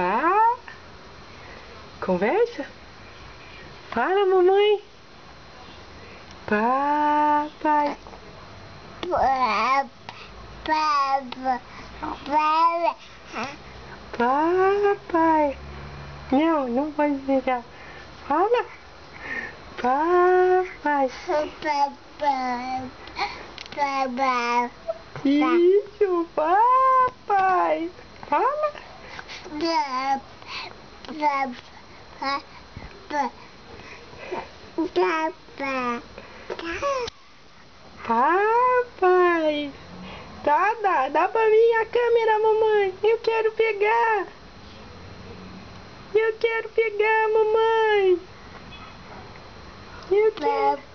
Pá. Conversa? Fala, mamãe. Papai. Papai. Não, não pode pegar. Fala. Papai. Isso, papai. Fala. Papai. Tá, dá pra mim a câmera, mamãe. Eu quero pegar. Eu quero pegar, mamãe. Eu quero.